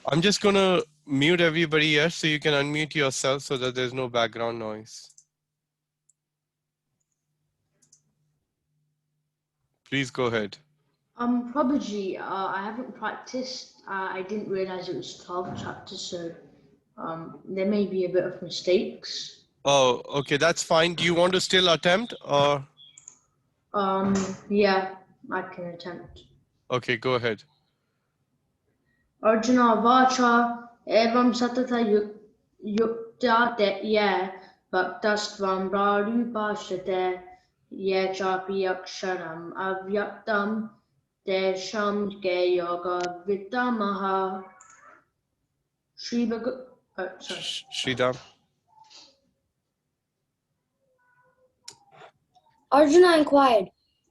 I'm just going to mute everybody, yes, so you can unmute yourself so that there's no background noise. Please go ahead. Prodigy, I haven't practiced. I didn't realize it was 12 chapters, so there may be a bit of mistakes. Oh, okay, that's fine. Do you want to still attempt or? Yeah, I can attempt. Okay, go ahead. Arjuna Vacha Evam Satata Yukta Ye Bhaktastvam Prarupashate Ye Chapi Aksharam Avyaktam Tesham Ke Yoga Vitamaha Sridham. Arjuna inquired,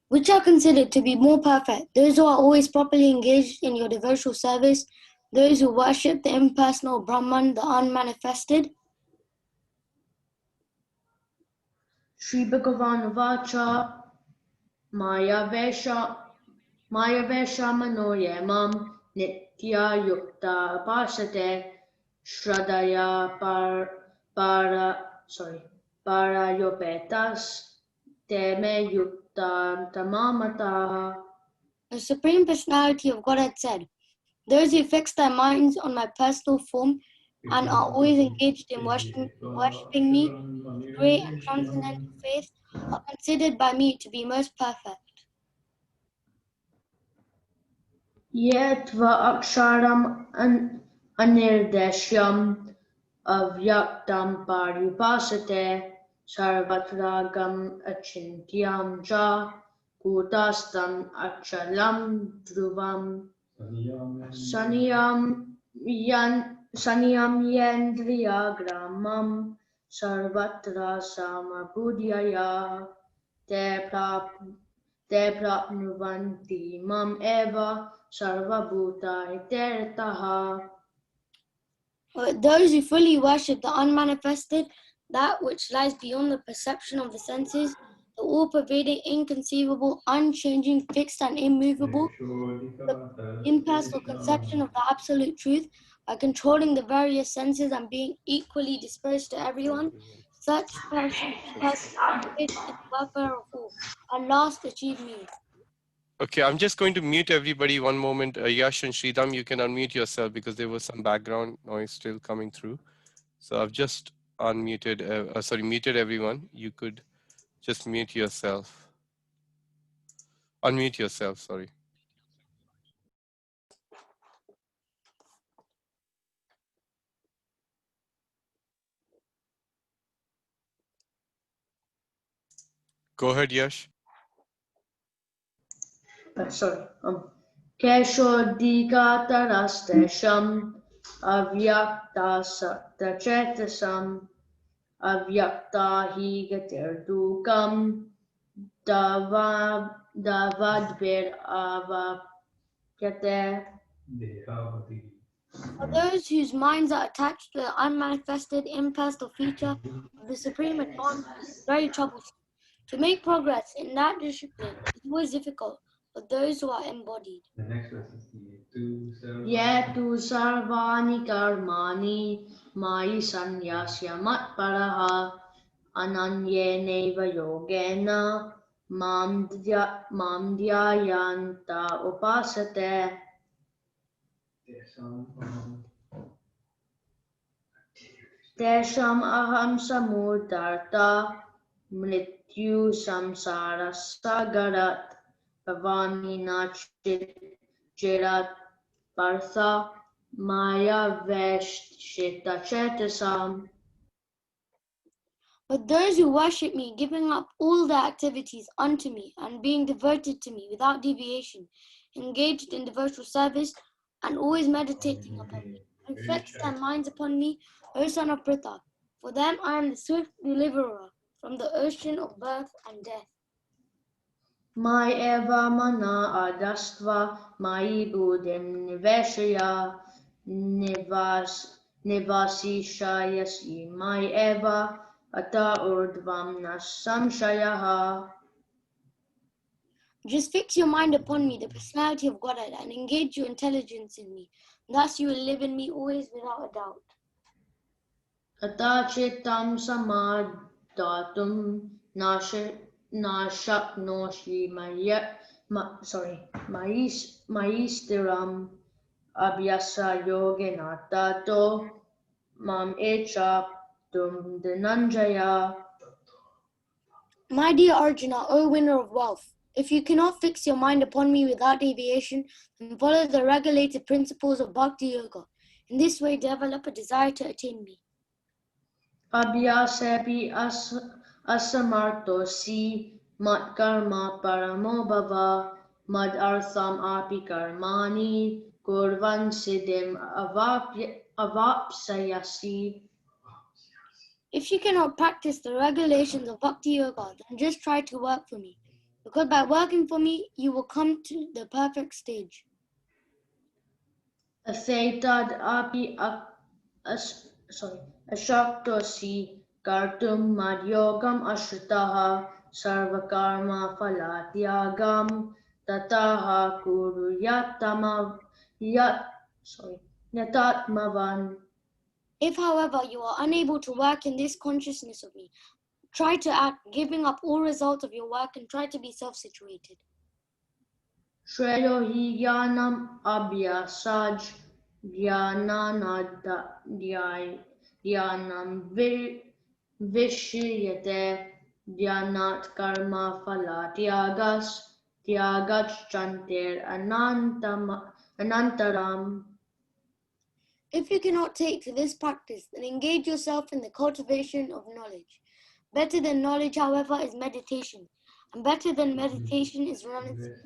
which are considered to be more perfect, those who are always properly engaged in your devotional service, those who worship the impersonal Brahman, the unmanifested? Sri Bhagavan Vacha Maya Vesha Manoye Mam Nitya Yukta Pasate Shradaya Parayopetas Teme Yukta Tamamata. The Supreme Personality of Godhead said, those who fix their minds on my personal form and are always engaged in worshipping me with great and transcendental faith are considered by me to be most perfect. Yetva Aksharam Anirdeshyam Avyaktam Paripasate Sarvatragam Achintyam Ja Kutastam Achalam Dhruvam Saniyam Yendriya Gramam Sarvatra Samabudhyaya Te Prapnuvanti Mam Eva Sarvabhuta Itertaha. But those who fully worship the unmanifested, that which lies beyond the perception of the senses, the all-pervading, inconceivable, unchanging, fixed and immovable, the impersonal conception of the absolute truth, by controlling the various senses and being equally disposed to everyone, such persons engaged in the welfare of all, at last achieve me. Okay, I'm just going to mute everybody one moment. Yash and Sridham, you can unmute yourself because there was some background noise still coming through. So I've just muted everyone. You could just mute yourself. Unmute yourself, sorry. Go ahead, Yash. Sorry. Keshodikatarastesham Avyakta Saktachetasam Avyakta Higatir Davadvir Avakyate. For those whose minds are attached to the unmanifested, impersonal feature of the Supreme Advanced, it is very troublesome. To make progress in that discipline is always difficult for those who are embodied. The next verse is Yetu sarvani karmani mai sanyasya matparaha ananye neva yogena mam dhyayanta upasate. Tesham aham samudharta mrityu samsara sagarat bhavani nachit jirat partha maya veshita chetasam. But those who worship me, giving up all their activities unto me and being devoted to me without deviation, engaged in devotional service and always meditating upon me, who fix their minds upon me, O son of Pritha, for them I am the swift deliverer from the ocean of birth and death. Mai eva mana adastva mai buddhim niveshaya nivasishayasi mai eva ata urdvam na samshayaha. Just fix your mind upon me, the personality of Godhead, and engage your intelligence in me. Thus you will live in me always without a doubt. Atachitam samadhatum nashaknoshi maistiram abhyasa yogena tato mam echa tum dhananjaya. My dear Arjuna, O winner of wealth, if you cannot fix your mind upon me without deviation, then follow the regulated principles of Bhakti Yoga. In this way, develop a desire to attain me. Abhyasepi asamartosi mat karma paramo bhava mad artham api karmani kurvan siddhim avapsayasi. If you cannot practice the regulations of Bhakti Yoga, then just try to work for me. Because by working for me, you will come to the perfect stage. Athetad api ashaktosi kartum madhyogam ashritaha sarvakarma phalatyagam tataha kuru yatatmavan. If, however, you are unable to work in this consciousness of me, try to act, giving up all results of your work, and try to be self-situated. Shreyo hi jnanam abhyasaj jnanam vishyate jnanat karma tyagach anantaram. If you cannot take to this practice, then engage yourself in the cultivation of knowledge. Better than knowledge, however, is meditation, and better than meditation is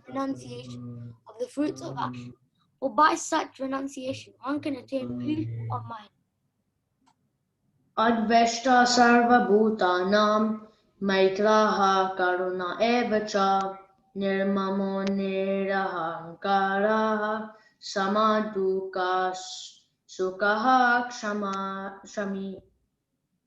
renunciation of the fruits of action. For by such renunciation, one can attain peace of mind. Adveshta sarva bhutanam maitraha karuna evacha nirmamo nirahankaraha samaduka sukaha shami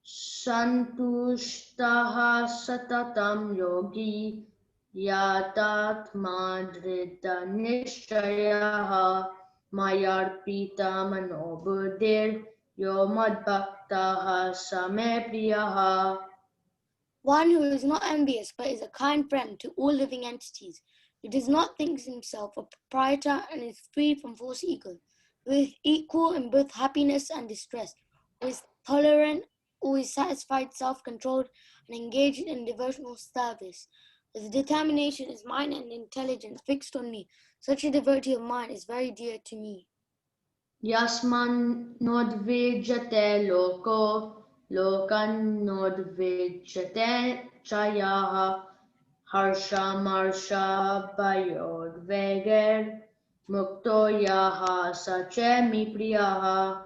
santushtaha satatam yogi yatatma drita nishchayaha mayarpita manobuddhir yo madbhaktaha same priyaha. One who is not envious, but is a kind friend to all living entities, who does not think himself a proprietor and is free from false ego, who is equal in both happiness and distress, who is tolerant, always satisfied, self-controlled, and engaged in devotional service. His determination is mind and intelligence fixed on me. Such a devotee of mine is very dear to me. Yasman nodvijate loko lokan nodvijate chayaha harsha marsha bayodveger mukto yaha sachemi priyaha.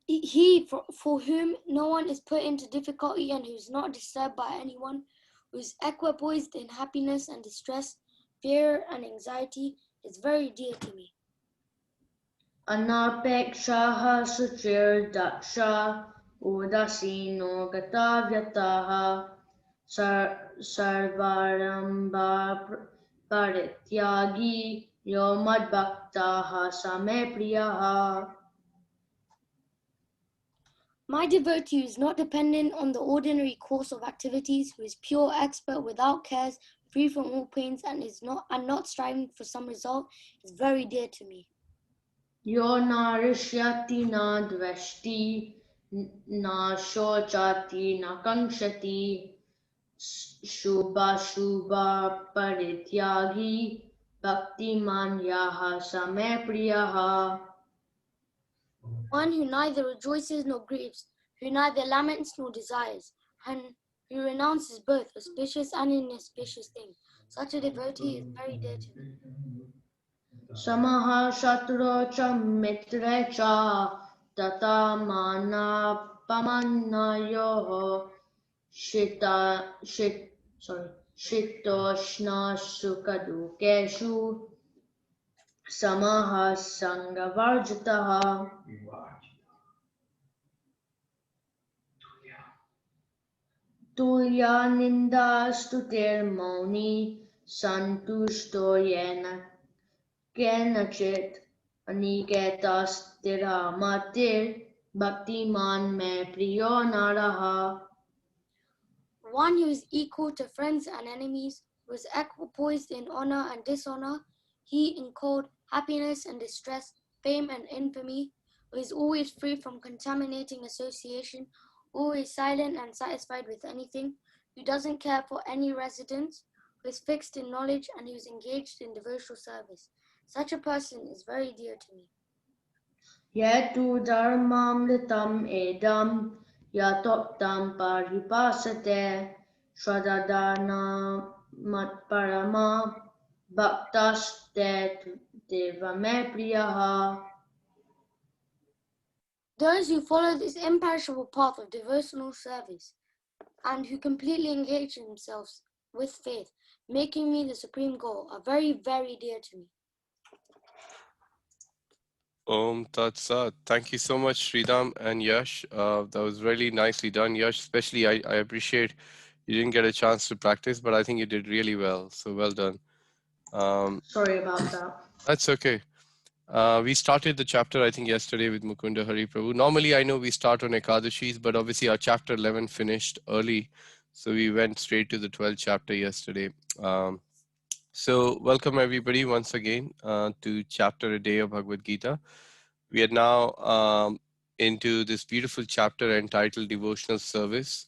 He for whom no one is put into difficulty and who is not disturbed by anyone, who is equipoised in happiness and distress, fear and anxiety, is very dear to me. Anapekshaha suchir daksha udasino gatavyataha sarvaramba parityagi yo madbhaktaha same priyaha. My devotee is not dependent on the ordinary course of activities, who is pure, expert, without cares, free from all pains, and not striving for some result, is very dear to me. Yo na rishyati na dveshti na shochati na kankshati shubha shubha parityagi bhaktiman yaha same priyaha. One who neither rejoices nor grieves, who neither laments nor desires, and who renounces both auspicious and inauspicious things. Such a devotee is very dear to me. Samaha shatro cha mitre cha tata mana pamanayoho shitoshna sukadukeshu samaha sangavarjitaha. tulya ninda stutir moni santusto yena kenachit aniketasthira matir bhaktiman me priyo naraha. One who is equal to friends and enemies, who is equipoised in honor and dishonor, he in cold, happiness and distress, fame and infamy, who is always free from contaminating association, always silent and satisfied with anything, who doesn't care for any residence, who is fixed in knowledge and who is engaged in devotional service. Such a person is very dear to me. Yetu dharmamritam edam yatoktam paripasate shradadana matparama bhaktaste devame priyaha. Those who follow this imperishable path of devotional service and who completely engage themselves with faith, making me the supreme goal, are very, very dear to me. Om Tat Sat. Thank you so much, Sridham and Yash. That was really nicely done. Yash, especially, I appreciate you didn't get a chance to practice, but I think you did really well. So well done. Sorry about that. That's okay. We started the chapter, I think, yesterday with Mukunda Hari Prabhu. Normally, I know we start on Ekadashis, but obviously our chapter 11 finished early. So we went straight to the 12th chapter yesterday. So welcome everybody once again to chapter a day of Bhagavad Gita. We are now into this beautiful chapter entitled Devotional Service.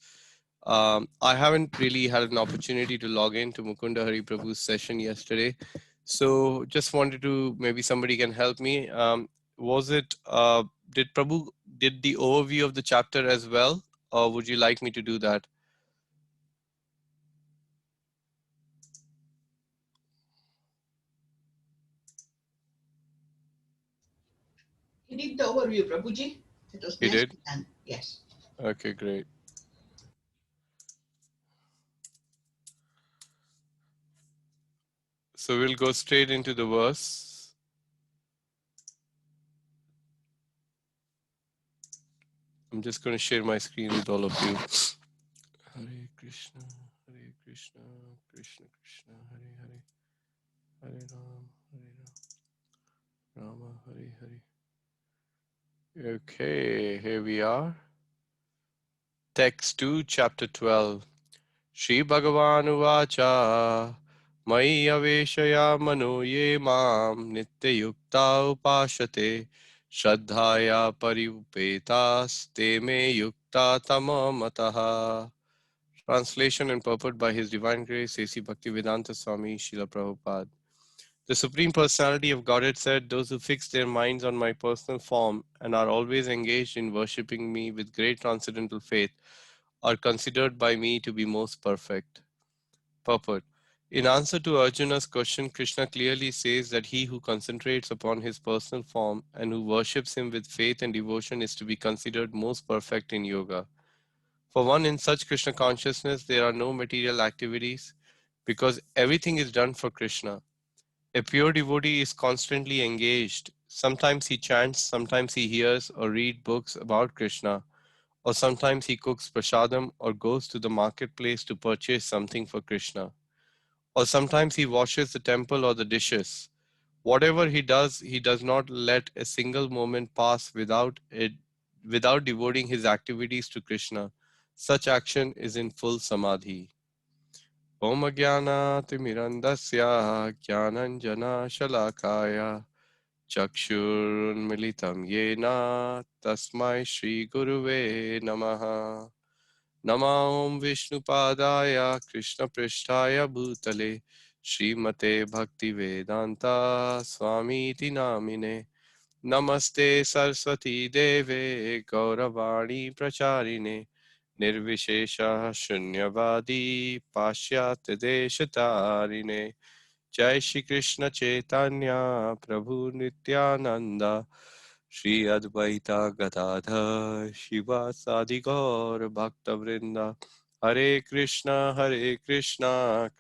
I haven't really had an opportunity to log into Mukunda Hari Prabhu's session yesterday. So just wanted to, maybe somebody can help me. Did Prabhu did the overview of the chapter as well? Or would you like me to do that? He did the overview, Prabhuji. It was He nicely did? done. Yes. Okay, great. So we'll go straight into the verse. I'm just going to share my screen with all of you. Hare Krishna, Krishna Krishna, Hare Hare, Hare Rama, Hare Hare. Okay, here we are. Text 2, chapter 12. Shri Bhagavan Uvacha Mai Aveshaya Mano Ye Mam Nitya Yukta Upashate Shraddhaya Pariupetas Te Me Yukta Tamamataha. Translation and purport by His Divine Grace A.C. Bhaktivedanta Swami Srila Prabhupada. The Supreme Personality of Godhead said, "Those who fix their minds on my personal form and are always engaged in worshipping me with great transcendental faith are considered by me to be most perfect." Purport. In answer to Arjuna's question, Krishna clearly says that he who concentrates upon his personal form and who worships him with faith and devotion is to be considered most perfect in yoga. For one in such Krishna consciousness, there are no material activities because everything is done for Krishna. A pure devotee is constantly engaged. Sometimes he chants, sometimes he hears or reads books about Krishna, or sometimes he cooks prasadam or goes to the marketplace to purchase something for Krishna, or sometimes he washes the temple or the dishes. Whatever he does not let a single moment pass without devoting his activities to Krishna. Such action is in full samadhi. Om Jnana-timirandasya Jnananjana Shalakaya Chakshurunmilitam Yena Tasmai Shri Guruve Namaha. Nama Om Vishnupadaya Krishna Prishtaya Bhutale Srimate Bhaktivedanta Swami Namine. Namaste Saraswati Deve Gauravani Pracharine Nirvishesha Shunyavadi Pashyat Deshatarine. Jai Shri Krishna Chaitanya Prabhu Nityananda Shri Advaita Gadadhar Shivasadi Gaur Bhakta Vrinda. Hare Krishna Krishna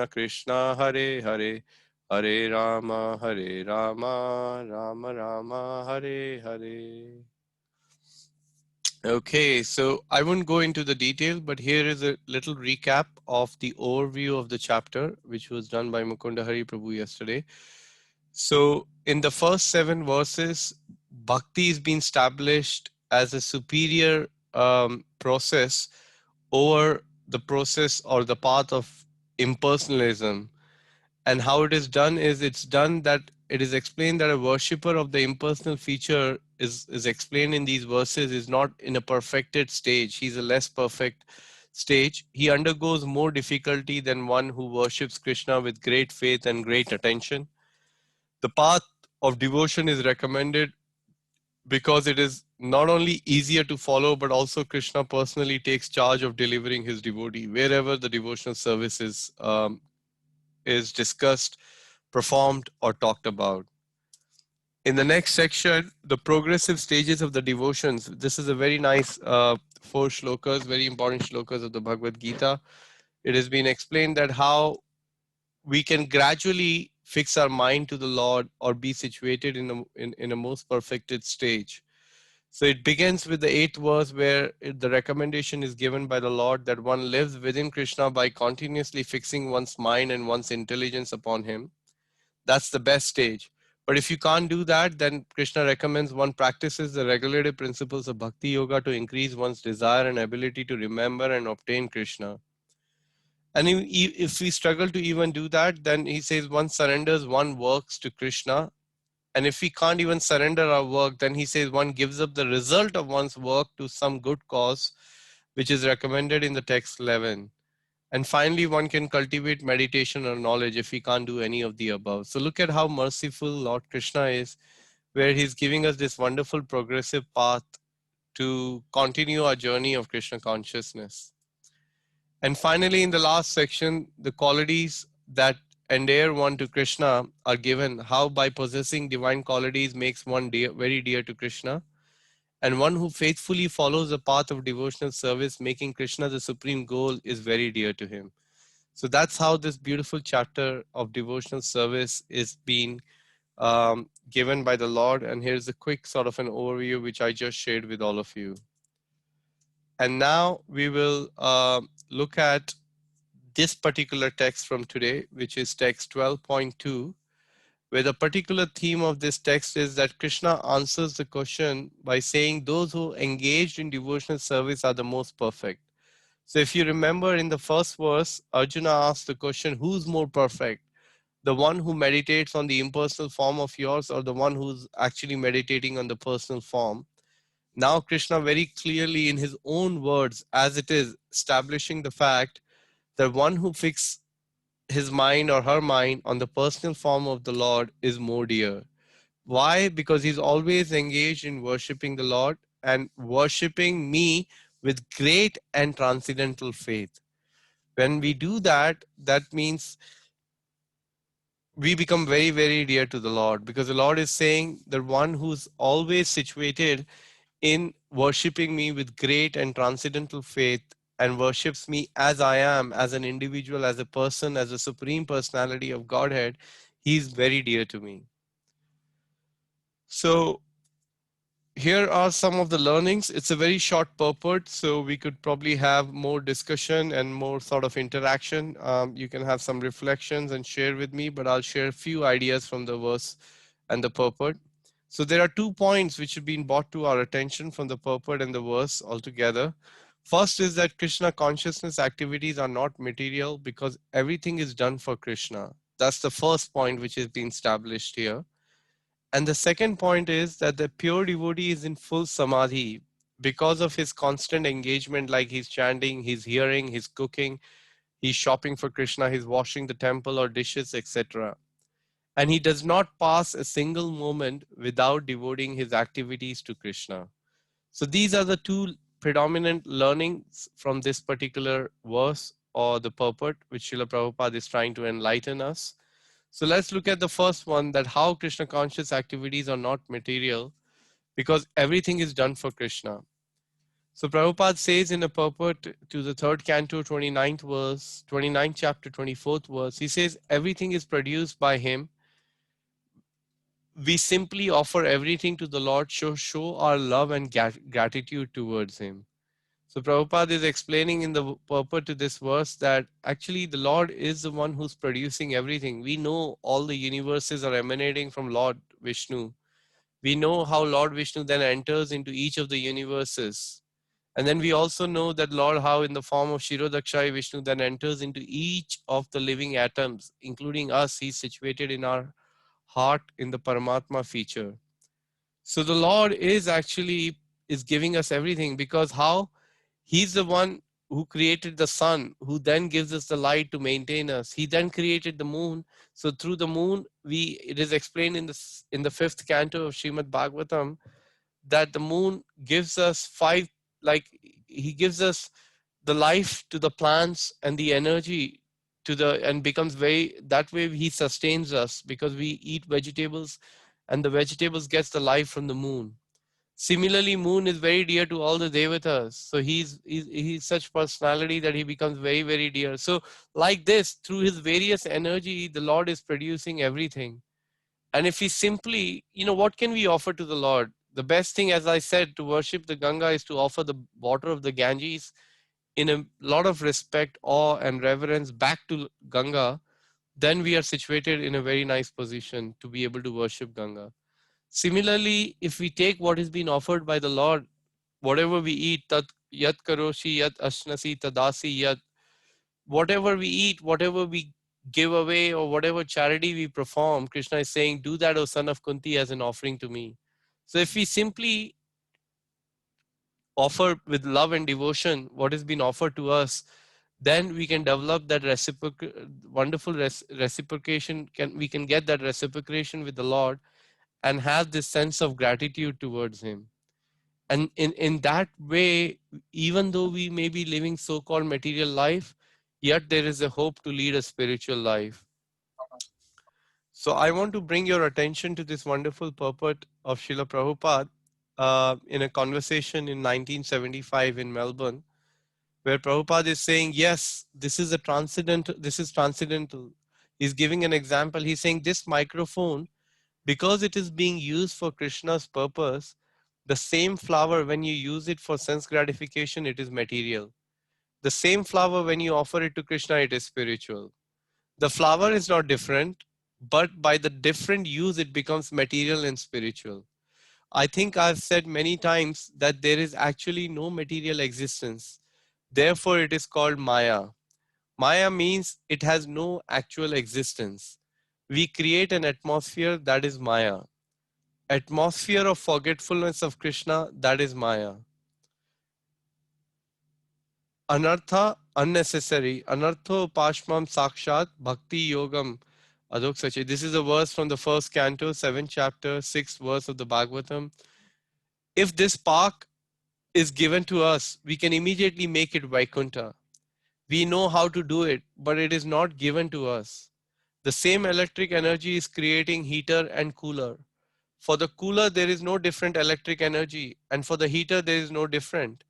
Krishna Hare Hare, Hare Rama Rama Rama Hare Hare. Okay, so I won't go into the detail, but here is a little recap of the overview of the chapter, which was done by Mukunda Hari Prabhu yesterday. So, in the first 7 verses, bhakti is being established as a superior process over the process or the path of impersonalism. And how it is done is it's done that it is explained that a worshipper of the impersonal feature is explained in these verses is not in a perfected stage. He's a less perfect stage. He undergoes more difficulty than one who worships Krishna with great faith and great attention. The path of devotion is recommended because it is not only easier to follow, but also Krishna personally takes charge of delivering his devotee wherever the devotional service is discussed, performed, or talked about. In the next section, the progressive stages of the devotions. This is a very nice 4 shlokas, very important shlokas of the Bhagavad Gita. It has been explained that how we can gradually fix our mind to the Lord or be situated in a most perfected stage. So it begins with the 8th verse where the recommendation is given by the Lord that one lives within Krishna by continuously fixing one's mind and one's intelligence upon him. That's the best stage. But if you can't do that, then Krishna recommends one practices the regulative principles of Bhakti Yoga to increase one's desire and ability to remember and obtain Krishna. And if we struggle to even do that, then he says one surrenders one works to Krishna. And if we can't even surrender our work, then he says one gives up the result of one's work to some good cause, which is recommended in the text 11. And finally, one can cultivate meditation or knowledge if we can't do any of the above. So look at how merciful Lord Krishna is, where he's giving us this wonderful progressive path to continue our journey of Krishna consciousness. And finally, in the last section, the qualities that endear one to Krishna are given. How by possessing divine qualities makes one dear, very dear to Krishna. And one who faithfully follows the path of devotional service, making Krishna the supreme goal, is very dear to him. So that's how this beautiful chapter of devotional service is being given by the Lord. And here's a quick sort of an overview, which I just shared with all of you. And now we will look at this particular text from today, which is text 12.2, where the particular theme of this text is that Krishna answers the question by saying those who engaged in devotional service are the most perfect. So if you remember in the first verse, Arjuna asked the question, who's more perfect? The one who meditates on the impersonal form of yours or the one who's actually meditating on the personal form? Now Krishna very clearly in his own words, as it is, establishing the fact that one who fixes his mind or her mind on the personal form of the Lord is more dear. Why? Because he's always engaged in worshiping the Lord and worshiping me with great and transcendental faith. When we do that, that means we become very, very dear to the Lord, because the Lord is saying the one who's always situated in worshiping me with great and transcendental faith and worships me as I am, as an individual, as a person, as a supreme personality of Godhead, he's very dear to me. So here are some of the learnings. It's a very short purport, so we could probably have more discussion and more sort of interaction. You can have some reflections and share with me, but I'll share a few ideas from the verse and the purport. So there are 2 points which have been brought to our attention from the purport and the verse altogether. First is that Krishna consciousness activities are not material because everything is done for Krishna. That's the first point which is being established here. And the second point is that the pure devotee is in full samadhi because of his constant engagement, like he's chanting, he's hearing, he's cooking, he's shopping for Krishna, he's washing the temple or dishes, etc. And he does not pass a single moment without devoting his activities to Krishna. So these are the 2 predominant learnings from this particular verse or the purport which Srila Prabhupada is trying to enlighten us. So let's look at the first one, that how Krishna conscious activities are not material because everything is done for Krishna. So Prabhupada says in a purport to the 3rd canto, 29th verse, 29th chapter, 24th verse, he says everything is produced by him we simply offer everything to the Lord, show our love and gratitude towards Him. So Prabhupada is explaining in the purport to this verse that actually the Lord is the one who's producing everything. We know all the universes are emanating from Lord Vishnu. We know how Lord Vishnu then enters into each of the universes. And then we also know that Lord, how in the form of Shirodakshai Vishnu then enters into each of the living atoms, including us. He's situated in our heart in the Paramatma feature. So the Lord is giving us everything, because how? He's the one who created the sun, who then gives us the light to maintain us. He then created the moon. So through the moon, it is explained in the fifth canto of Srimad Bhagavatam that the moon gives us like he gives us the life to the plants and the energy and becomes very, that way he sustains us because we eat vegetables and the vegetables gets the life from the moon. Similarly, moon is very dear to all the devatas. So he's such personality that he becomes very, very dear. So like this, through his various energy, the Lord is producing everything. And if we simply, what can we offer to the Lord? The best thing, as I said, to worship the Ganga is to offer the water of the Ganges in a lot of respect, awe, and reverence back to Ganga. Then we are situated in a very nice position to be able to worship Ganga. Similarly, if we take what has been offered by the Lord, whatever we eat, tat yat karoshi, yat ashnasi, tadasi, yat, whatever we eat, whatever we give away, or whatever charity we perform, Krishna is saying, do that, O son of Kunti, as an offering to me. So if we simply offer with love and devotion what has been offered to us, then we can develop that wonderful reciprocation. We can get that reciprocation with the Lord and have this sense of gratitude towards Him. And in that way, even though we may be living so-called material life, yet there is a hope to lead a spiritual life. So I want to bring your attention to this wonderful purport of Srila Prabhupada in a conversation in 1975 in Melbourne, where Prabhupada is saying, yes, this is transcendental. He's giving an example. He's saying this microphone, because it is being used for Krishna's purpose, the same flower, when you use it for sense gratification, it is material. The same flower, when you offer it to Krishna, it is spiritual. The flower is not different, but by the different use, it becomes material and spiritual. I think I've said many times that there is actually no material existence. Therefore, it is called Maya. Maya means it has no actual existence. We create an atmosphere, that is Maya. Atmosphere of forgetfulness of Krishna, that is Maya. Anartha, unnecessary. Anartho pashmam sakshat bhakti yogam adoksache. This is a verse from the first canto, 7th chapter, 6th verse of the Bhagavatam. If this park is given to us, we can immediately make it Vaikuntha. We know how to do it, but it is not given to us. The same electric energy is creating heater and cooler. For the cooler, there is no different electric energy, and for the heater, there is no different.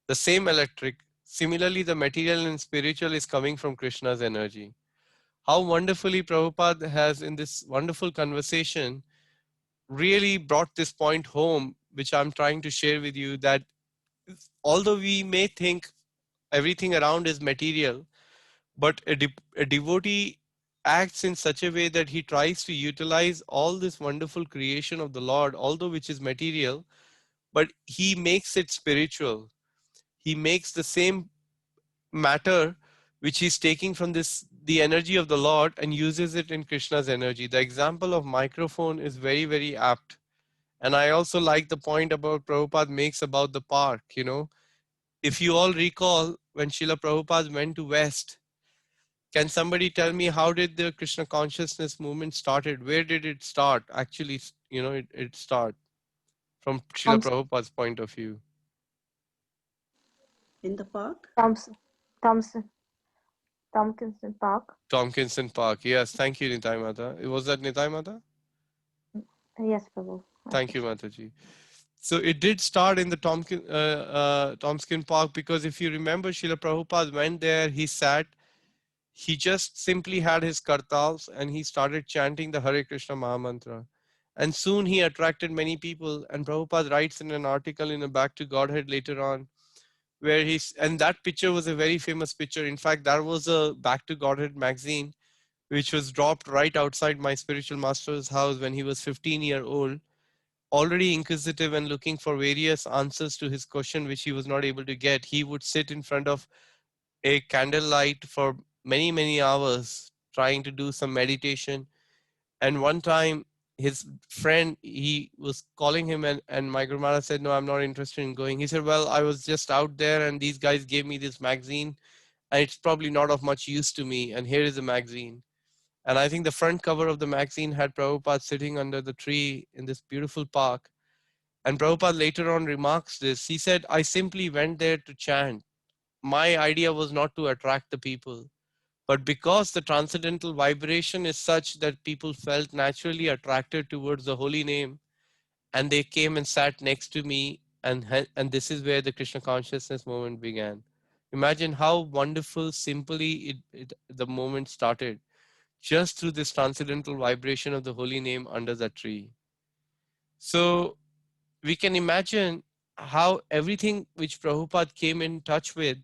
The same electric. Similarly, the material and spiritual is coming from Krishna's energy. How wonderfully Prabhupada has, in this wonderful conversation, really brought this point home, which I'm trying to share with you, that although we may think everything around is material, but a devotee acts in such a way that he tries to utilize all this wonderful creation of the Lord, although which is material, but he makes it spiritual. He makes the same matter which he's taking from the energy of the Lord, and uses it in Krishna's energy. The example of microphone is very, very apt. And I also like the point about Prabhupada makes about the park. If you all recall, when Srila Prabhupada went to West, can somebody tell me how did the Krishna consciousness movement started? Where did it start? Actually, it start from Srila Thoms- Prabhupada's point of view. In the park? Tompkinson Park. Tompkinson Park. Yes, thank you, Nitai Mata. Was that Nitai Mata? Yes, Prabhu. Thank you, Mataji. So it did start in the Tompkin Park, because if you remember, Srila Prabhupada went there, he sat, he just simply had his kartals and he started chanting the Hare Krishna Mahamantra. And soon he attracted many people. And Prabhupada writes in an article in a Back to Godhead later on, where and that picture was a very famous picture. In fact, that was a Back to Godhead magazine, which was dropped right outside my spiritual master's house when he was 15-year old, already inquisitive and looking for various answers to his question, which he was not able to get. He would sit in front of a candlelight for many, many hours trying to do some meditation. And one time his friend, he was calling him, and my Guru Maharaj said, no, I'm not interested in going. He said, well, I was just out there and these guys gave me this magazine and it's probably not of much use to me. And here is a magazine. And I think the front cover of the magazine had Prabhupada sitting under the tree in this beautiful park. And Prabhupada later on remarks this. He said, I simply went there to chant. My idea was not to attract the people, but because the transcendental vibration is such that people felt naturally attracted towards the holy name, and they came and sat next to me, and this is where the Krishna consciousness movement began. Imagine how wonderful, simply the moment started, just through this transcendental vibration of the holy name under that tree. So we can imagine how everything which Prabhupada came in touch with,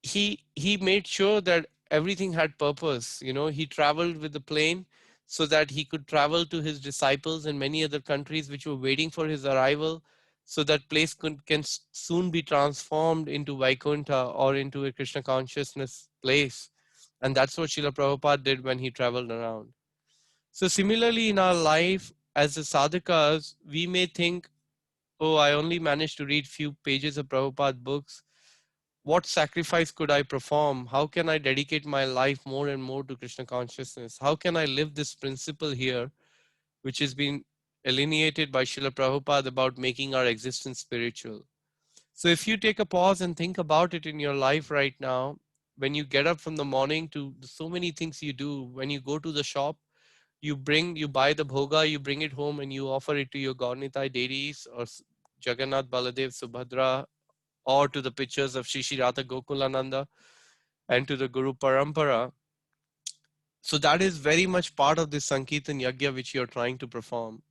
he made sure that everything had purpose. You know, he traveled with the plane so that he could travel to his disciples in many other countries which were waiting for his arrival, so that place can soon be transformed into Vaikuntha or into a Krishna consciousness place. And that's what Srila Prabhupada did when he traveled around. So similarly in our life as the sadhakas, we may think, oh, I only managed to read few pages of Prabhupada books. What sacrifice could I perform? How can I dedicate my life more and more to Krishna consciousness? How can I live this principle here, which has been delineated by Srila Prabhupada about making our existence spiritual? So if you take a pause and think about it in your life right now, when you get up from the morning to so many things you do, when you go to the shop, you buy the bhoga, you bring it home and you offer it to your Gaurnitai deities or Jagannath, Baladev, Subhadra, or to the pictures of Shri Radha Gokulananda and to the Guru Parampara. So that is very much part of this Sankirtan Yagya which you're trying to perform.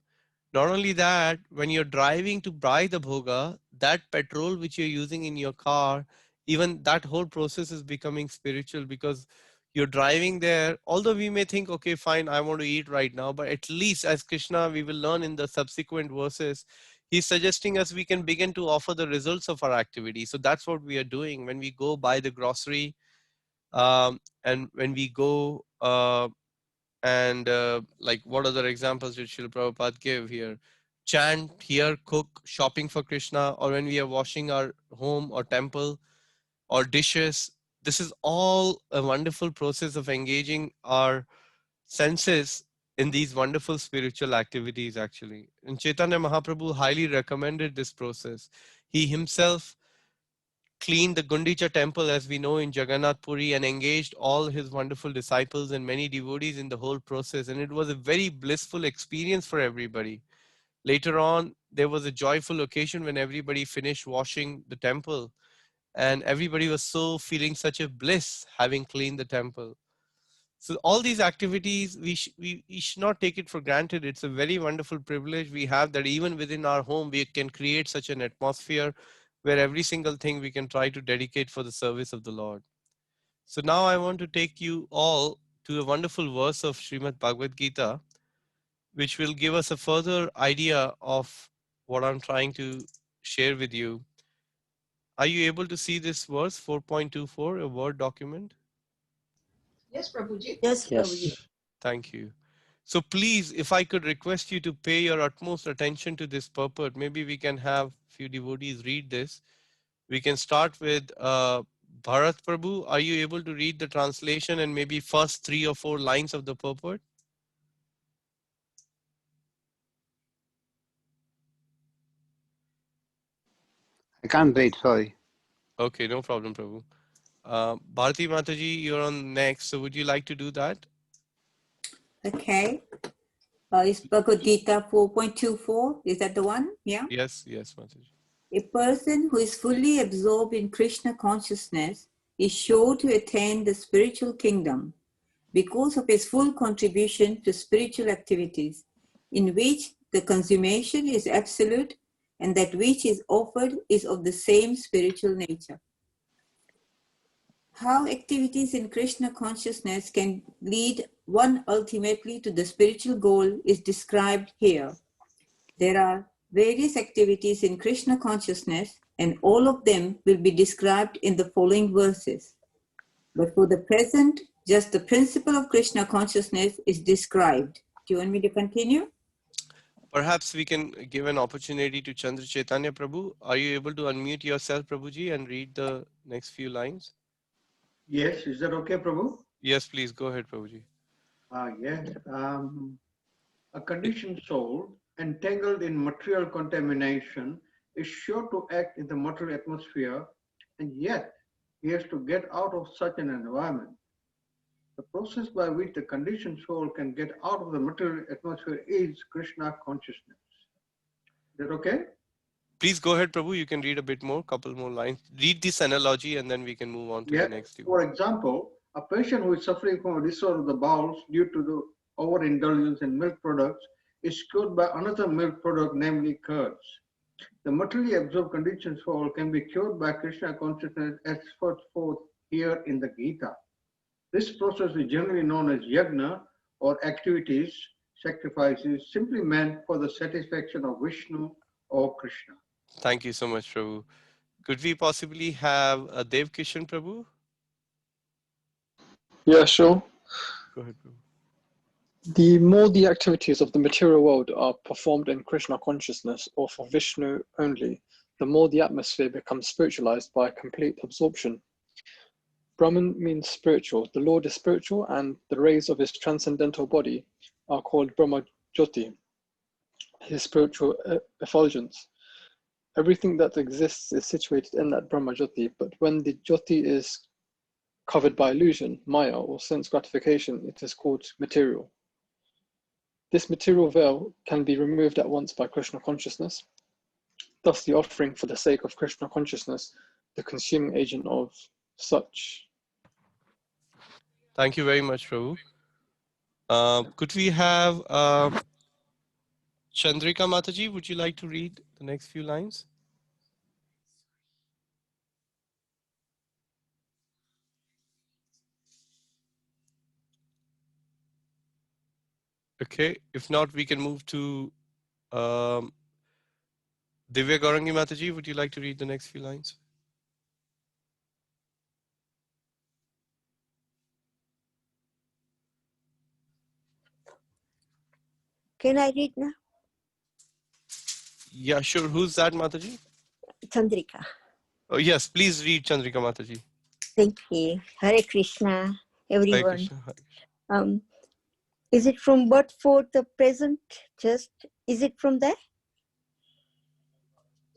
Not only that, when you're driving to buy the bhoga, that petrol which you're using in your car, even that whole process is becoming spiritual, because you're driving there. Although we may think, okay, fine, I want to eat right now, but at least as Krishna, we will learn in the subsequent verses, he's suggesting us we can begin to offer the results of our activity. So that's what we are doing when we go buy the grocery, and when we go and like what other examples did Srila Prabhupada give here? Chant, here, cook, shopping for Krishna, or when we are washing our home or temple or dishes. This is all a wonderful process of engaging our senses in these wonderful spiritual activities actually. And Chaitanya Mahaprabhu highly recommended this process. He himself cleaned the Gundicha temple, as we know, in Jagannath Puri, and engaged all his wonderful disciples and many devotees in the whole process. And it was a very blissful experience for everybody. Later on, there was a joyful occasion when everybody finished washing the temple, and everybody was so feeling such a bliss having cleaned the temple. So all these activities, we should not take it for granted. It's a very wonderful privilege we have, that even within our home, we can create such an atmosphere where every single thing we can try to dedicate for the service of the Lord. So now I want to take you all to a wonderful verse of Srimad Bhagavad Gita, which will give us a further idea of what I'm trying to share with you. Are you able to see this verse 4.24, a Word document? Yes, Prabhuji. Yes, Prabhuji. Yes. Thank you. So please, if I could request you to pay your utmost attention to this purport, maybe we can have few devotees read this. We can start with Bharat Prabhu. Are you able to read the translation and maybe first 3 or 4 lines of the purport? I can't read, sorry. Okay, no problem, Prabhu. Bharati Mataji, you're on next. So would you like to do that? Okay. It's Bhagavad Gita 4.24. Is that the one? Yeah. Yes, yes, Mataji. A person who is fully absorbed in Krishna consciousness is sure to attain the spiritual kingdom because of his full contribution to spiritual activities in which the consummation is absolute and that which is offered is of the same spiritual nature. How activities in Krishna consciousness can lead one ultimately to the spiritual goal is described here. There are various activities in Krishna consciousness, and all of them will be described in the following verses. But for the present, just the principle of Krishna consciousness is described. Do you want me to continue? Perhaps we can give an opportunity to Chandra Chaitanya Prabhu. Are you able to unmute yourself, Prabhuji, and read the next few lines? Yes, is that okay, Prabhu? Yes, please go ahead, Prabhuji. Yes. A conditioned soul entangled in material contamination is sure to act in the material atmosphere, and yet he has to get out of such an environment. The process by which the conditioned soul can get out of the material atmosphere is Krishna consciousness. Is that okay? Please go ahead, Prabhu. You can read a bit more, couple more lines. Read this analogy and then we can move on to the next. For example, a patient who is suffering from a disorder of the bowels due to the overindulgence in milk products is cured by another milk product, namely curds. The materially absorbed conditioned soul can be cured by Krishna consciousness as set forth here in the Gita. This process is generally known as yajna or activities, sacrifices, simply meant for the satisfaction of Vishnu or Krishna. Thank you so much, Prabhu. Could we possibly have Dev Kishan Prabhu? Yeah, sure. Go ahead, Prabhu. The more the activities of the material world are performed in Krishna consciousness or for Vishnu only, the more the atmosphere becomes spiritualized by complete absorption. Brahman means spiritual. The Lord is spiritual, and the rays of his transcendental body are called Brahma Jyoti, his spiritual effulgence. Everything that exists is situated in that Brahma Jyoti, but when the Jyoti is covered by illusion, Maya, or sense gratification, it is called material. This material veil can be removed at once by Krishna consciousness. Thus, the offering for the sake of Krishna consciousness, the consuming agent of such. Thank you very much, Prabhu. Could we have Chandrika Mataji? Would you like to read the next few lines? Okay, if not, we can move to Divya Gaurangi Mataji. Would you like to read the next few lines? Can I read now? Yeah, sure. Who's that, Mataji? Chandrika. Oh, yes, please read Chandrika Mataji. Thank you. Hare Krishna, Hare everyone. Krishna, Hare Krishna. Is it from but for the present? Just, is it from there?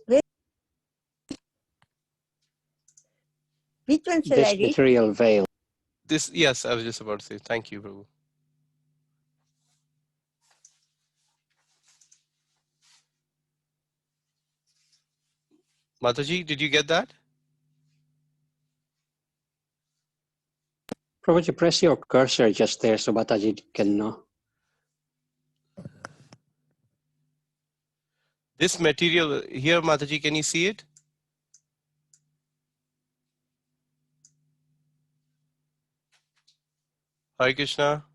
Where? Which one shall I This read? material veil. This, yes, I was just about to say. Thank you, Prabhu. Mataji, did you get that? Prabhuji, press your cursor just there so Bataji can know. This material here, Mataji, can you see it? Hare Krishna.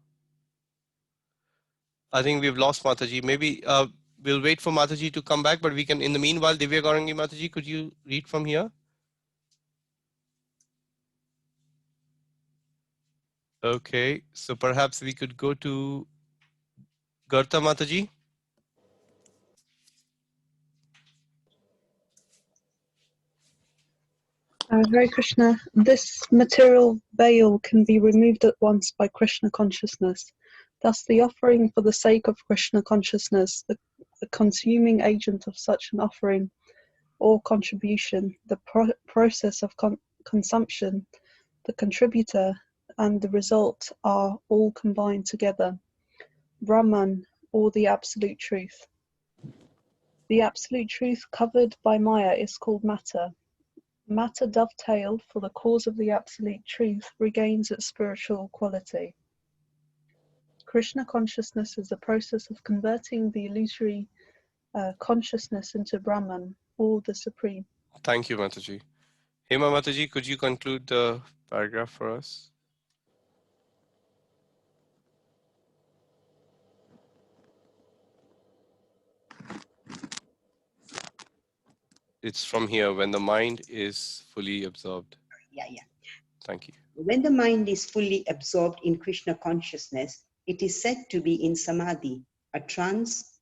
I think we've lost Mataji. Maybe we'll wait for Mataji to come back, but we can, in the meanwhile, Divya Gaurangi Mataji, could you read from here? Okay, so perhaps we could go to Garta Mataji. Hare Krishna, this material veil can be removed at once by Krishna consciousness. Thus, the offering for the sake of Krishna consciousness, the consuming agent of such an offering or contribution, the process of consumption, the contributor, and the result are all combined together. Brahman, or the Absolute Truth. The Absolute Truth covered by Maya is called matter. Matter dovetailed for the cause of the Absolute Truth regains its spiritual quality. Krishna consciousness is the process of converting the illusory consciousness into Brahman, or the Supreme. Thank you, Mataji. Hema Mataji, could you conclude the paragraph for us? It's from here, when the mind is fully absorbed. Yeah. Thank you. When the mind is fully absorbed in Krishna consciousness, it is said to be in samadhi, a trance.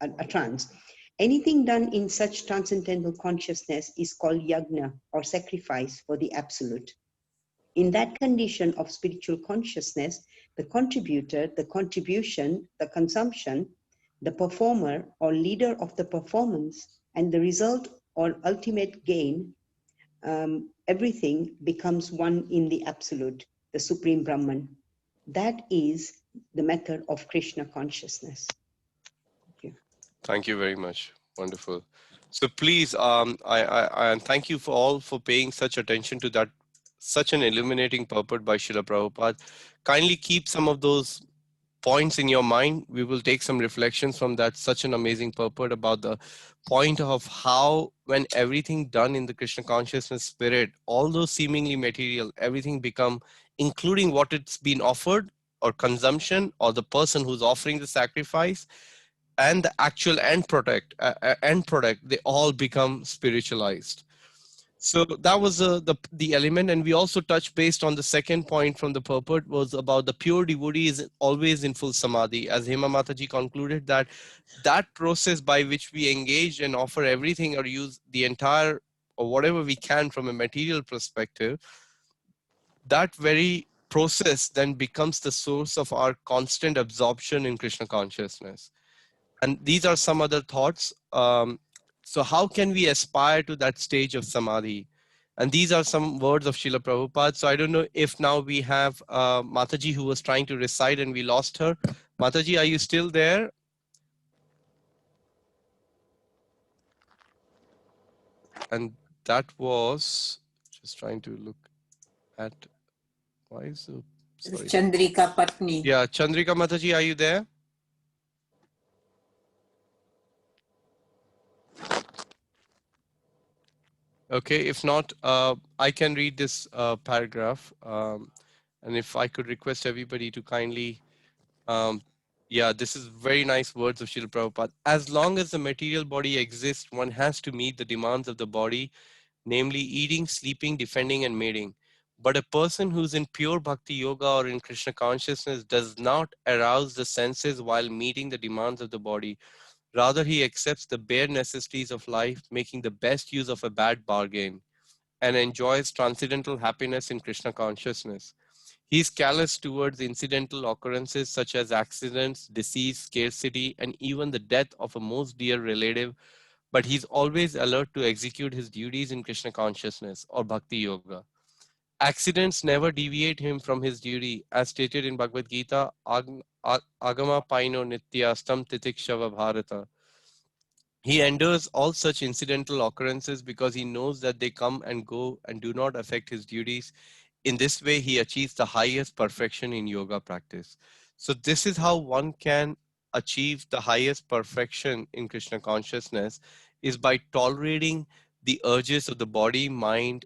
Anything done in such transcendental consciousness is called yagna, or sacrifice for the absolute. In that condition of spiritual consciousness, the contributor, the contribution, the consumption, the performer or leader of the performance, and the result or ultimate gain, everything becomes one in the absolute, the Supreme Brahman. That is the method of Krishna consciousness. Thank you. Thank you very much. Wonderful. So please, I thank you for all for paying such attention to that, such an illuminating purport by Srila Prabhupada. Kindly keep some of those points in your mind. We will take some reflections from that, such an amazing purport about the point of how when everything done in the Krishna consciousness spirit, all those seemingly material, everything become, including what it's been offered or consumption or the person who's offering the sacrifice, and the actual end product, they all become spiritualized. So that was the element, and we also touched based on the second point from the purport was about the pure devotee is always in full samadhi. As Hema Mataji concluded, that process by which we engage and offer everything or use the entire or whatever we can from a material perspective, that very process then becomes the source of our constant absorption in Krishna consciousness. And these are some other thoughts. So how can we aspire to that stage of samadhi? And these are some words of Srila Prabhupada. So I don't know if now we have Mataji who was trying to recite and we lost her. Mataji, are you still there? And that was, just trying to look at, why is the, sorry. Chandrika Patni. Yeah, Chandrika Mataji, are you there? Okay, if not, I can read this paragraph. And if I could request everybody to kindly, yeah, this is very nice words of Srila Prabhupada. As long as the material body exists, one has to meet the demands of the body, namely eating, sleeping, defending, and mating. But a person who's in pure bhakti yoga or in Krishna consciousness does not arouse the senses while meeting the demands of the body. Rather, he accepts the bare necessities of life, making the best use of a bad bargain, and enjoys transcendental happiness in Krishna consciousness. He is callous towards incidental occurrences such as accidents, disease, scarcity, and even the death of a most dear relative, but he's always alert to execute his duties in Krishna consciousness or Bhakti Yoga. Accidents never deviate him from his duty, as stated in Bhagavad Gita, Agama Paino Nitya Stam Titikshava Bharata. He endures all such incidental occurrences because he knows that they come and go and do not affect his duties. In this way, he achieves the highest perfection in yoga practice. So this is how one can achieve the highest perfection in Krishna consciousness, is by tolerating the urges of the body, mind,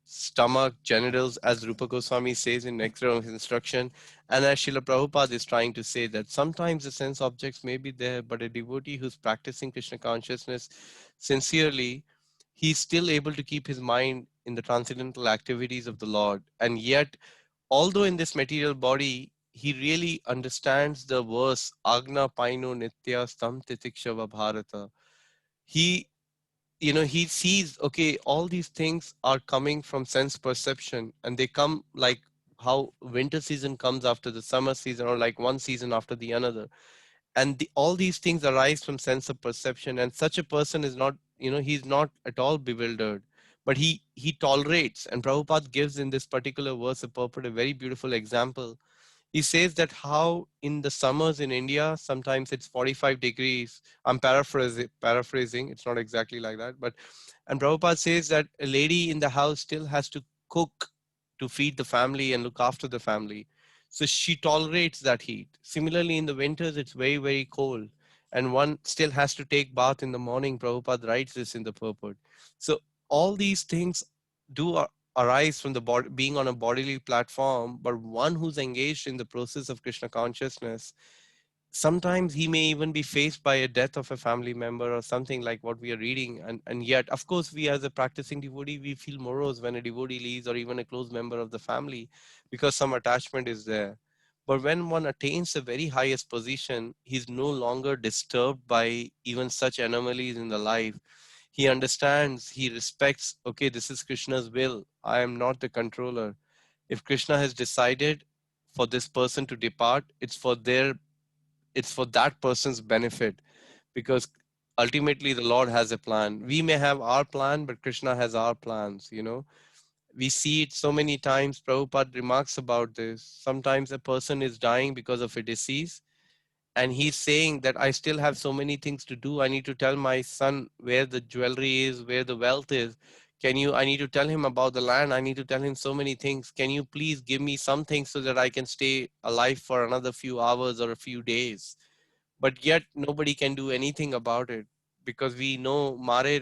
stomach, genitals, as Rupa Goswami says in Nectar of Instruction. And as Srila Prabhupada is trying to say that sometimes the sense objects may be there, but a devotee who's practicing Krishna consciousness sincerely, he's still able to keep his mind in the transcendental activities of the Lord. And yet, although in this material body, he really understands the verse, Agna Paino Nitya Stam Titikshava Bharata. He he sees, okay, all these things are coming from sense perception, and they come like how winter season comes after the summer season, or like one season after the another. And all these things arise from sense of perception, and such a person is not, he's not at all bewildered, but he tolerates. And Prabhupada gives in this particular verse a purport, a very beautiful example. He says that how in the summers in India, sometimes it's 45 degrees. I'm paraphrasing. It's not exactly like that. And Prabhupada says that a lady in the house still has to cook to feed the family and look after the family. So she tolerates that heat. Similarly, in the winters, it's very, very cold. And one still has to take bath in the morning. Prabhupada writes this in the purport. So all these things do arise from the body, being on a bodily platform, but one who's engaged in the process of Krishna consciousness, sometimes he may even be faced by a death of a family member or something like what we are reading, and yet of course we as a practicing devotee, we feel morose when a devotee leaves or even a close member of the family, because some attachment is there. But when one attains the very highest position, he's no longer disturbed by even such anomalies in the life. He understands, he respects, okay, this is Krishna's will, I am not the controller. If Krishna has decided for this person to depart, it's for that person's benefit, because ultimately the Lord has a plan. We may have our plan, but Krishna has our plans, you know. We see it so many times. Prabhupada remarks about this. Sometimes a person is dying because of a disease, and he's saying that I still have so many things to do. I need to tell my son where the jewelry is, where the wealth is. I need to tell him about the land. I need to tell him so many things. Can you please give me something so that I can stay alive for another few hours or a few days? But yet nobody can do anything about it, because we know mare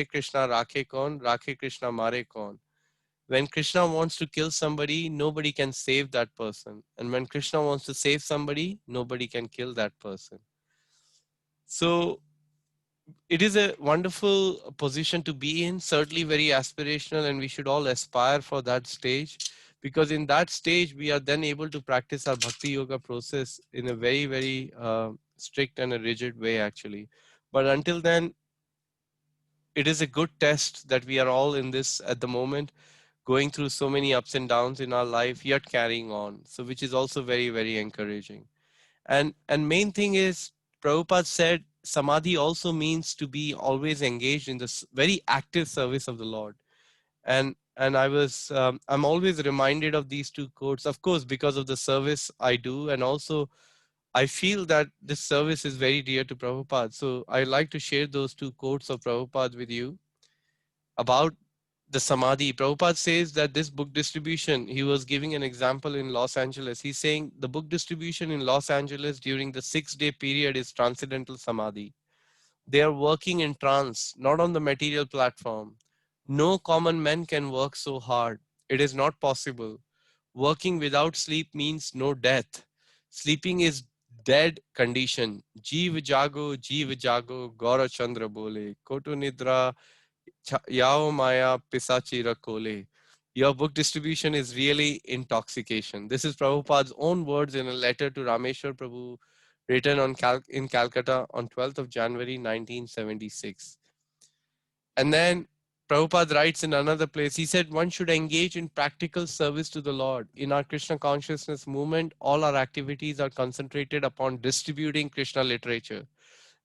Krishna rakhe Krishna mare kon. When Krishna wants to kill somebody, nobody can save that person, and when Krishna wants to save somebody, nobody can kill that person. So it is a wonderful position to be in, certainly very aspirational, and we should all aspire for that stage, because in that stage we are then able to practice our bhakti yoga process in a very, very strict and a rigid way actually. But until then, it is a good test that we are all in this at the moment, going through so many ups and downs in our life, yet carrying on, so which is also very, very encouraging. And main thing is, Prabhupada said samadhi also means to be always engaged in this very active service of the Lord. And I'm always reminded of these two quotes, of course, because of the service I do, and also I feel that this service is very dear to Prabhupada. So I like to share those two quotes of Prabhupada with you about the samadhi. Prabhupada says that this book distribution, he was giving an example in Los Angeles. He's saying the book distribution in Los Angeles during the 6-day period is transcendental samadhi. They are working in trance, not on the material platform. No common man can work so hard. It is not possible. Working without sleep means no death. Sleeping is dead condition. Jeev jago, Gaura Chandra bole. Koto nidra, Yao Maya Pisachira Kole. Your book distribution is really intoxication. This is Prabhupada's own words in a letter to Rameshwar Prabhu, written in Calcutta on 12th of January 1976. And then Prabhupada writes in another place, he said, one should engage in practical service to the Lord. In our Krishna consciousness movement, all our activities are concentrated upon distributing Krishna literature.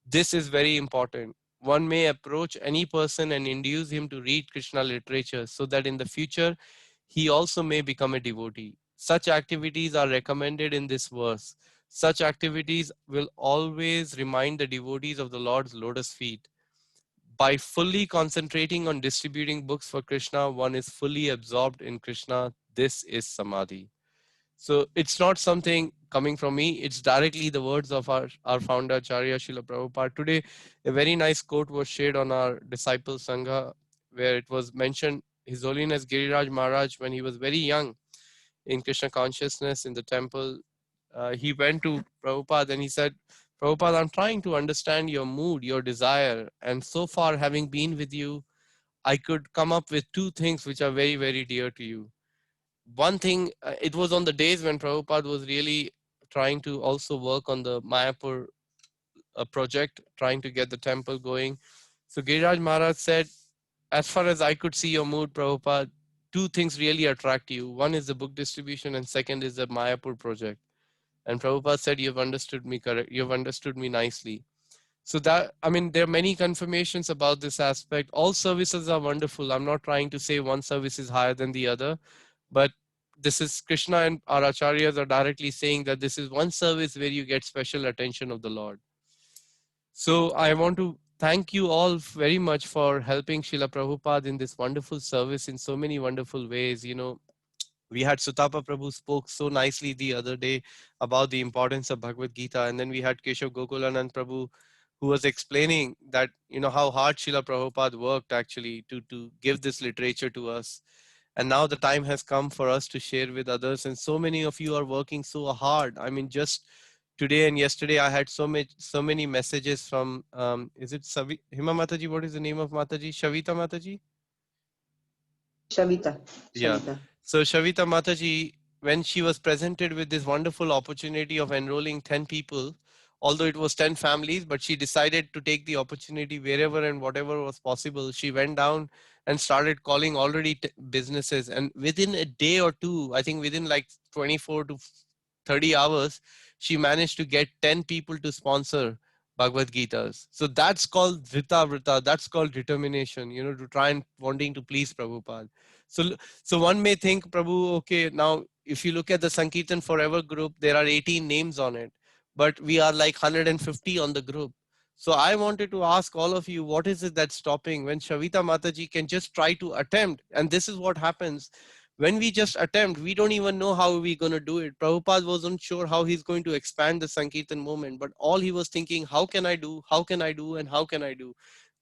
This is very important. One may approach any person and induce him to read Krishna literature so that in the future, he also may become a devotee. Such activities are recommended in this verse. Such activities will always remind the devotees of the Lord's lotus feet. By fully concentrating on distributing books for Krishna, one is fully absorbed in Krishna. This is samadhi. So it's not something coming from me. It's directly the words of our founder, Acharya Srila Prabhupada. Today, a very nice quote was shared on our Disciple Sangha, where it was mentioned His Holiness Giriraj Maharaj, when he was very young in Krishna consciousness in the temple, he went to Prabhupada and he said, Prabhupada, I'm trying to understand your mood, your desire. And so far, having been with you, I could come up with two things which are very, very dear to you. One thing, it was on the days when Prabhupada was really trying to also work on the Mayapur project, trying to get the temple going. So Giriraj Maharaj said, as far as I could see your mood, Prabhupada, two things really attract you. One is the book distribution, and second is the Mayapur project. And Prabhupada said, you've understood me correct. You've understood me nicely. So that, I mean, there are many confirmations about this aspect. All services are wonderful. I'm not trying to say one service is higher than the other, but this is Krishna and our acharyas are directly saying that this is one service where you get special attention of the Lord. So I want to thank you all very much for helping Srila Prabhupada in this wonderful service in so many wonderful ways. You know, We had Sutapa Prabhu spoke so nicely the other day about the importance of Bhagavad Gita. And then we had Keshav Gokulanand Prabhu, who was explaining that, how hard Srila Prabhupada worked actually to give this literature to us. And now the time has come for us to share with others. And so many of you are working so hard. I mean, just today and yesterday, I had so many messages from, is it Hima Mataji? What is the name of Mataji? Shavita Mataji? Shavita. Yeah. Shavita. So Shavita Mataji, when she was presented with this wonderful opportunity of enrolling 10 people, although it was 10 families, but she decided to take the opportunity wherever and whatever was possible. She went down and started calling already businesses. And within a day or two, I think within like 24 to 30 hours, she managed to get 10 people to sponsor Bhagavad Gitas. So that's called Vrita Vrita. That's called determination, to try and wanting to please Prabhupada. So one may think, Prabhu, okay, now if you look at the Sankirtan Forever group, there are 18 names on it, but we are like 150 on the group. So I wanted to ask all of you, what is it that's stopping when Shavita Mataji can just try to attempt? And this is what happens. When we just attempt, we don't even know how we're going to do it. Prabhupada wasn't sure how he's going to expand the Sankirtan movement, but all he was thinking, how can I do, how can I do, and how can I do?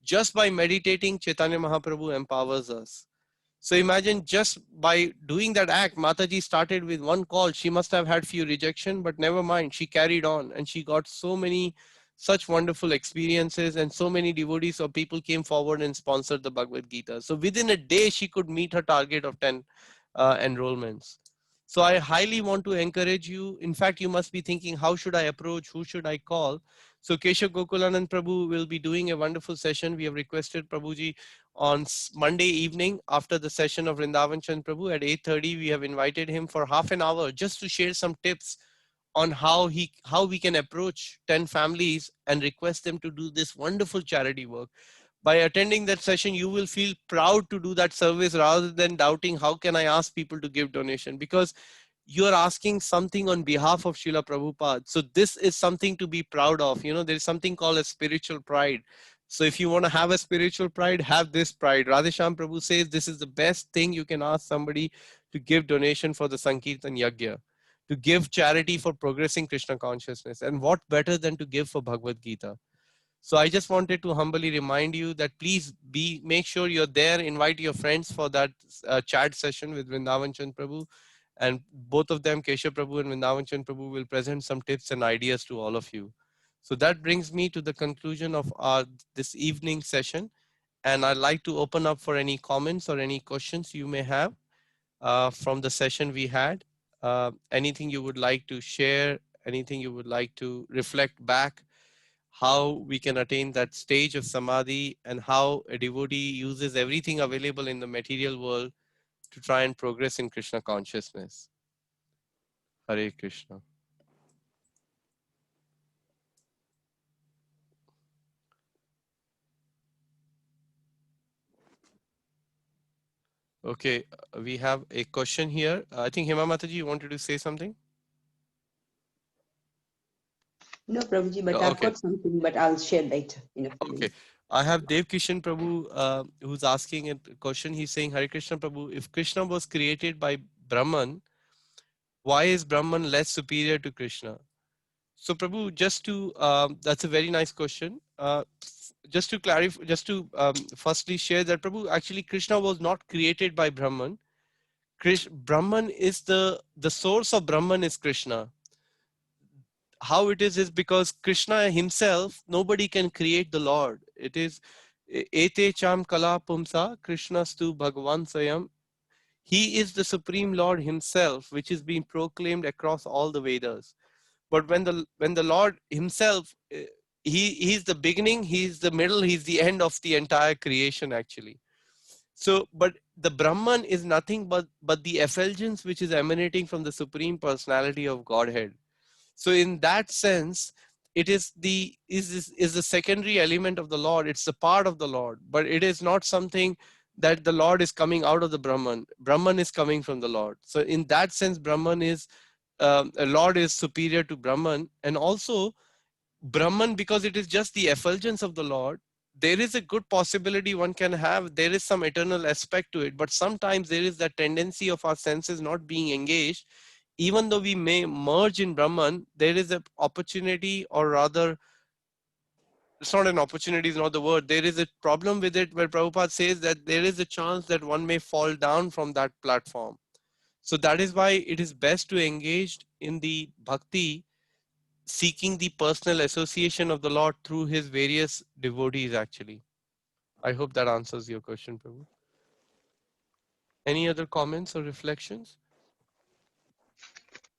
Just by meditating, Chaitanya Mahaprabhu empowers us. So imagine just by doing that act, Mataji started with one call. She must have had few rejection, but never mind. She carried on and she got so many such wonderful experiences, and so many devotees or people came forward and sponsored the Bhagavad Gita. So within a day, she could meet her target of 10 enrollments. So I highly want to encourage you. In fact, you must be thinking, how should I approach? Who should I call? So Keshav Gokulanand Prabhu will be doing a wonderful session. We have requested Prabhuji on Monday evening after the session of Vrindavan Chand Prabhu at 8:30. We have invited him for half an hour just to share some tips on how we can approach 10 families and request them to do this wonderful charity work. By attending that session, you will feel proud to do that service rather than doubting, how can I ask people to give donation? Because you're asking something on behalf of Srila Prabhupada. So this is something to be proud of. There is something called a spiritual pride. So if you want to have a spiritual pride, have this pride. Radhesham Prabhu says this is the best thing you can ask somebody to give donation for the Sankirtan Yagya, to give charity for progressing Krishna consciousness. And what better than to give for Bhagavad Gita? So I just wanted to humbly remind you that please make sure you're there, invite your friends for that chat session with Vrindavan Chand Prabhu. And both of them, Keshav Prabhu and Vrindavan Chand Prabhu, will present some tips and ideas to all of you. So that brings me to the conclusion of this evening session. And I'd like to open up for any comments or any questions you may have from the session we had. Anything you would like to share, anything you would like to reflect back, how we can attain that stage of samadhi, and how a devotee uses everything available in the material world to try and progress in Krishna consciousness. Hare Krishna. Okay, we have a question here. I think Hema Mataji, you wanted to say something? No, Prabhuji, but Okay. I've got something, but I'll share later in a few Okay. minutes. I have Dev Kishan Prabhu who's asking a question. He's saying, Hare Krishna Prabhu, if Krishna was created by Brahman, why is Brahman less superior to Krishna? So Prabhu, just to, that's a very nice question. Just to clarify, firstly share that Prabhu, actually Krishna was not created by Brahman. Brahman is the source of Brahman is Krishna. How it is because Krishna himself, nobody can create the Lord. It is Ete Cham Kala Pumsa Krishnastu Bhagavan Sayam. He is the Supreme Lord himself, which is being proclaimed across all the Vedas. But when the Lord himself, he's the beginning, he's the middle, he's the end of the entire creation actually. So, but the Brahman is nothing but the effulgence which is emanating from the Supreme Personality of Godhead. So in that sense, it is the secondary element of the Lord. It's the part of the Lord, but it is not something that the Lord is coming out of the Brahman. Brahman is coming from the Lord. So in that sense, Brahman is Lord is superior to Brahman, and also Brahman, because it is just the effulgence of the Lord, there is a good possibility one can have, there is some eternal aspect to it, but sometimes there is that tendency of our senses not being engaged. Even though we may merge in Brahman, there is an opportunity, or rather, it's not an opportunity, is not the word. There is a problem with it where Prabhupada says that there is a chance that one may fall down from that platform. So that is why it is best to engage in the bhakti, seeking the personal association of the Lord through his various devotees actually. I hope that answers your question, Prabhu. Any other comments or reflections?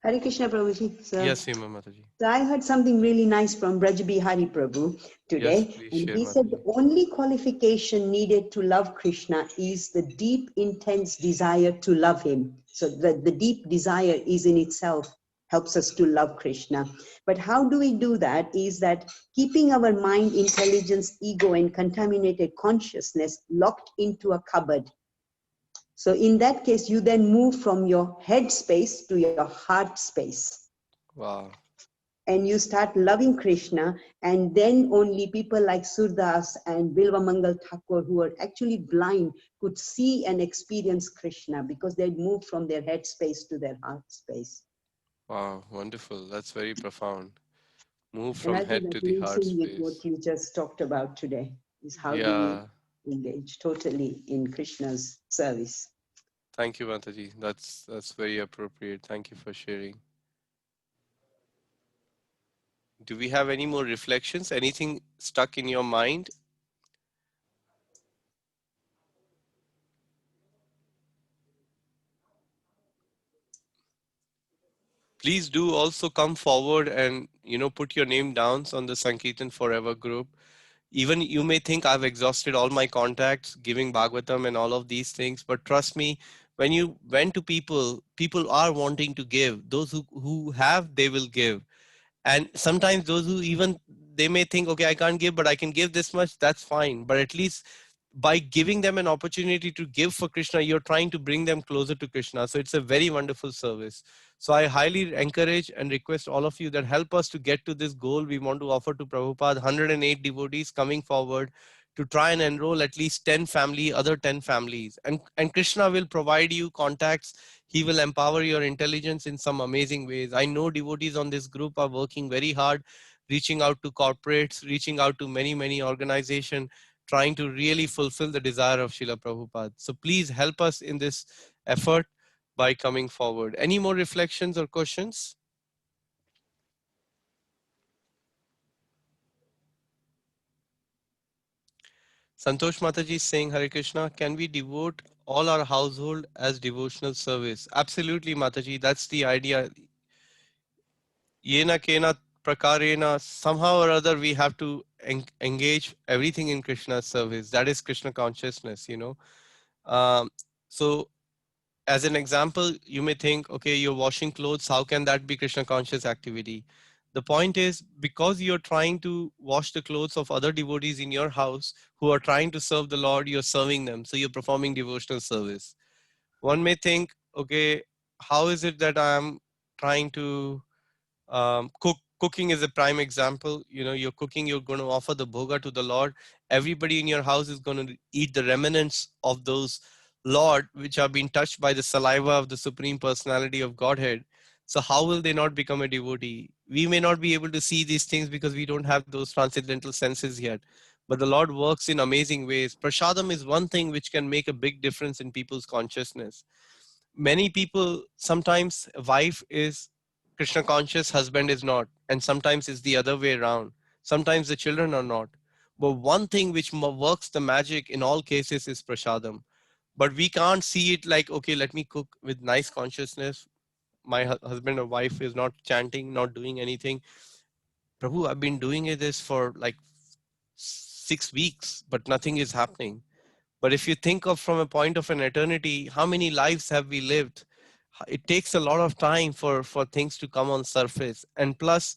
Hare Krishna Prabhuji. Yes, Hema Mataji. So I heard something really nice from Braj Bihari Prabhu Yes, today. please And share, he said Mataji. the only qualification needed to love Krishna is the deep, intense desire to love him. So the deep desire is in itself helps us to love Krishna. But how do we do that? Is that keeping our mind, intelligence, ego, and contaminated consciousness locked into a cupboard. So in that case, you then move from your head space to your heart space. Wow. And you start loving Krishna, and then only people like Surdas and Bilva Mangal Thakur, who are actually blind, could see and experience Krishna because they'd moved from their head space to their heart space. Wow, wonderful. That's very profound. Move And from I think head that to the links heart in with what space. you just talked about today, is how do Yeah. we engage totally in Krishna's service. Thank you, Mataji. That's very appropriate. Thank you for sharing. Do we have any more reflections? Anything stuck in your mind? Please do also come forward and put your name down on the Sankirtan Forever group. Even you may think I've exhausted all my contacts giving Bhagavatam and all of these things, but trust me, when you went to people, people are wanting to give. Those who have, they will give. And sometimes those who even, they may think, okay, I can't give, but I can give this much, that's fine. But at least by giving them an opportunity to give for Krishna, you're trying to bring them closer to Krishna. So it's a very wonderful service. So I highly encourage and request all of you that help us to get to this goal. We want to offer to Prabhupada 108 devotees coming forward to try and enroll at least 10 family, other 10 families. And Krishna will provide you contacts. He will empower your intelligence in some amazing ways. I know devotees on this group are working very hard, reaching out to corporates, reaching out to many, many organizations, trying to really fulfill the desire of Srila Prabhupada. So please help us in this effort by coming forward. Any more reflections or questions? Santosh Mataji is saying, Hare Krishna, can we devote all our household as devotional service? Absolutely, Mataji. That's the idea. Yena kena prakarena, somehow or other, we have to engage everything in Krishna's service. That is Krishna consciousness. Um, so as an example, you may think, okay, you're washing clothes. How can that be Krishna conscious activity? The point is, because you're trying to wash the clothes of other devotees in your house who are trying to serve the Lord, you're serving them. So you're performing devotional service. One may think, okay, how is it that I'm trying to cooking is a prime example. You're cooking, you're going to offer the bhoga to the Lord. Everybody in your house is going to eat the remnants of those Lord which have been touched by the saliva of the Supreme Personality of Godhead. So how will they not become a devotee? We may not be able to see these things because we don't have those transcendental senses yet, but the Lord works in amazing ways. Prashadam is one thing which can make a big difference in people's consciousness. Many people, sometimes wife is Krishna conscious, husband is not, and sometimes it's the other way around. Sometimes the children are not. But one thing which works the magic in all cases is prashadam. But we can't see it like, okay, let me cook with nice consciousness. My husband or wife is not chanting, not doing anything. Prabhu, I've been doing this for like 6 weeks, but nothing is happening. But if you think of from a point of an eternity, how many lives have we lived? It takes a lot of time for things to come on surface. And plus,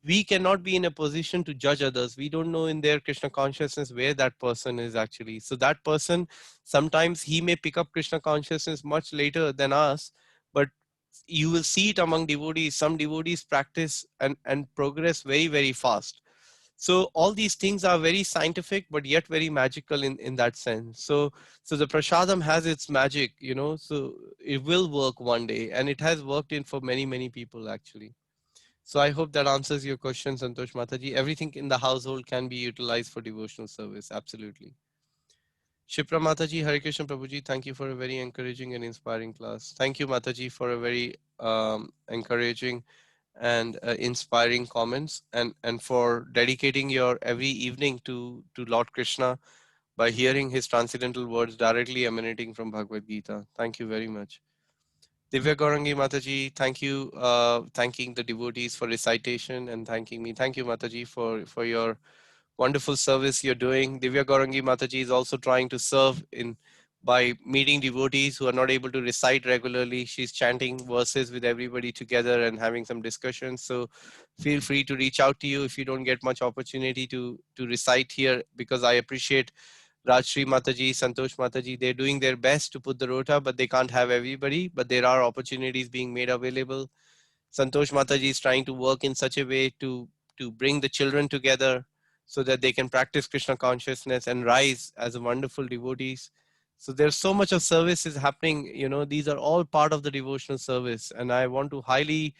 we cannot be in a position to judge others. We don't know in their Krishna consciousness where that person is actually. So that person, sometimes he may pick up Krishna consciousness much later than us, but you will see it among devotees. Some devotees practice and progress very, very fast. So all these things are very scientific, but yet very magical in that sense. So the prasadam has its magic, you know, so it will work one day, and it has worked in for many, many people actually. So I hope that answers your question, Santosh Mataji. Everything in the household can be utilized for devotional service. Absolutely. Shipra Mataji, Hare Krishna Prabhuji, thank you for a very encouraging and inspiring class. Thank you, Mataji, for a very encouraging and inspiring comments, and for dedicating your every evening to Lord Krishna by hearing his transcendental words directly emanating from Bhagavad Gita. Thank you very much. Divya Gaurangi Mataji, thank you, thanking the devotees for recitation and thanking me. Thank you, Mataji, for your wonderful service you're doing. Divya Gaurangi Mataji is also trying to serve in by meeting devotees who are not able to recite regularly. She's chanting verses with everybody together and having some discussions. So feel free to reach out to you if you don't get much opportunity to recite here, because I appreciate Rajshri Mataji, Santosh Mataji, they're doing their best to put the rota, but they can't have everybody. But there are opportunities being made available. Santosh Mataji is trying to work in such a way to bring the children together so that they can practice Krishna consciousness and rise as a wonderful devotees. So there's so much of service is happening. You know, these are all part of the devotional service. And I want to highly